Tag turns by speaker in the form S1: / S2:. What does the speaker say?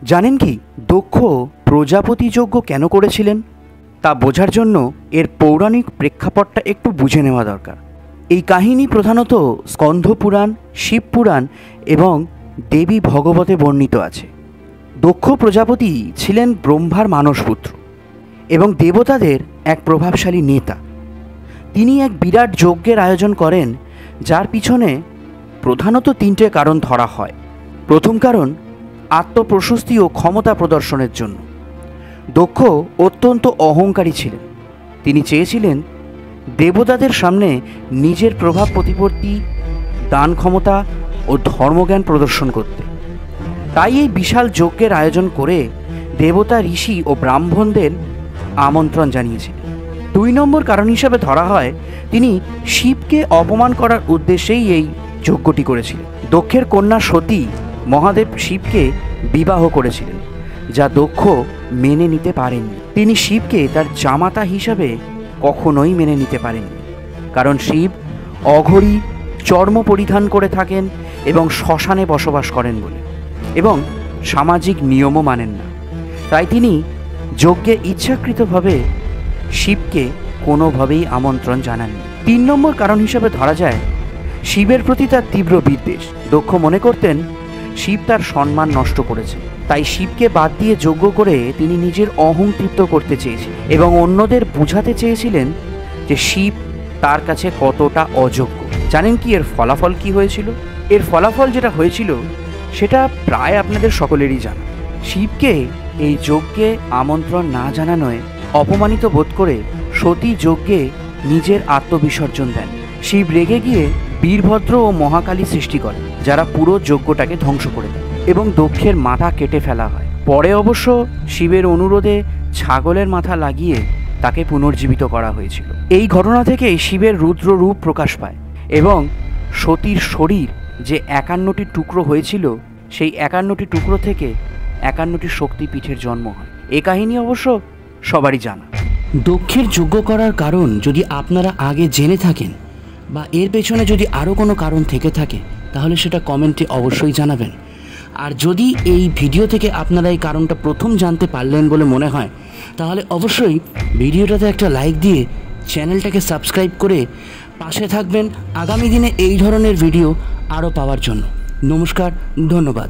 S1: জানেন কি দক্ষ প্রজাপতি যজ্ঞ কেন করেছিলেন? তা বোঝার জন্য এর পৌরাণিক প্রেক্ষাপটটা একটু বুঝে নেওয়া দরকার। এই কাহিনী প্রধানত স্কন্ধ পুরাণ, শিব পুরাণ এবং দেবী ভগবতে বর্ণিত আছে। দক্ষ প্রজাপতি ছিলেন ব্রহ্মার মানসপুত্র এবং দেবতাদের এক প্রভাবশালী নেতা। তিনি এক বিরাট যজ্ঞের আয়োজন করেন, যার পিছনে প্রধানত তিনটে কারণ ধরা হয়। প্রথম কারণ আত্মপ্রশস্তি ও ক্ষমতা প্রদর্শনের জন্য। দক্ষ অত্যন্ত অহংকারী ছিলেন। তিনি চেয়েছিলেন দেবতাদের সামনে নিজের প্রভাব প্রতিপত্তি, দান ক্ষমতা ও ধর্মজ্ঞান প্রদর্শন করতে। তাই এই বিশাল যজ্ঞের আয়োজন করে দেবতা, ঋষি ও ব্রাহ্মণদের আমন্ত্রণ জানিয়েছিলেন। 2 নম্বর কারণ হিসাবে ধরা হয় তিনি শিবকে অপমান করার উদ্দেশ্যেই এই যজ্ঞটি করেছিলেন। দক্ষের কন্যা সতী মহাদেব শিবকে বিবাহ করেছিলেন, যা দক্ষ মেনে নিতে পারেননি। তিনি শিবকে তার জামাতা হিসাবে কখনোই মেনে নিতে পারেননি, কারণ শিব অঘরী, চর্ম পরিধান করে থাকেন এবং শ্মশানে বসবাস করেন বলে, এবং সামাজিক নিয়মও মানেন না। তাই তিনি যজ্ঞে ইচ্ছাকৃতভাবে শিবকে কোনোভাবেই আমন্ত্রণ জানাননি। 3 নম্বর কারণ হিসাবে ধরা যায় শিবের প্রতি তার তীব্র বিদ্বেষ। দক্ষ মনে করতেন শিব তার সম্মান নষ্ট করেছে, তাই শিবকে বাদ দিয়ে যজ্ঞ করে তিনি নিজের অহং তৃপ্ত করতে চেয়েছিলেন এবং অন্যদের বোঝাতে চেয়েছিলেন যে শিব তার কাছে কতটা অযোগ্য। জানেন কি এর ফলাফল কি হয়েছিল? এর ফলাফল যেটা হয়েছিল সেটা প্রায় আপনাদের সকলেরই জানা। শিবকে এই যজ্ঞে আমন্ত্রণ না জানানোয় অপমানিত বোধ করে সতী যজ্ঞে নিজের আত্মবিসর্জন দেন। শিব রেগে গিয়ে বীরভদ্র ও মহাকালী সৃষ্টি করেন, যারা পুরো যজ্ঞটাকে ধ্বংস করে দেন এবং দক্ষের মাথা কেটে ফেলা হয়। পরে অবশ্য শিবের অনুরোধে ছাগলের মাথা লাগিয়ে তাকে পুনর্জীবিত করা হয়েছিল। এই ঘটনা থেকেই শিবের রুদ্র রূপ প্রকাশ পায় এবং সতীর শরীর যে 51টি টুকরো হয়েছিল, সেই 51টি টুকরো থেকে 51টি শক্তিপীঠের জন্ম হয়। এ কাহিনী অবশ্য সবারই জানা।
S2: দক্ষের যজ্ঞ করার কারণ যদি আপনারা আগে জেনে থাকেন বা এর পেছনে যদি আরও কোনো কারণ থেকে থাকে, তাহলে সেটা কমেন্টে অবশ্যই জানাবেন। আর যদি এই ভিডিও থেকে আপনারা এই কারণটা প্রথম জানতে পারলেন বলে মনে হয়, তাহলে অবশ্যই ভিডিওটাতে একটা লাইক দিয়ে চ্যানেলটাকে সাবস্ক্রাইব করে পাশে থাকবেন আগামী দিনে এই ধরনের ভিডিও আরও পাওয়ার জন্য। নমস্কার, ধন্যবাদ।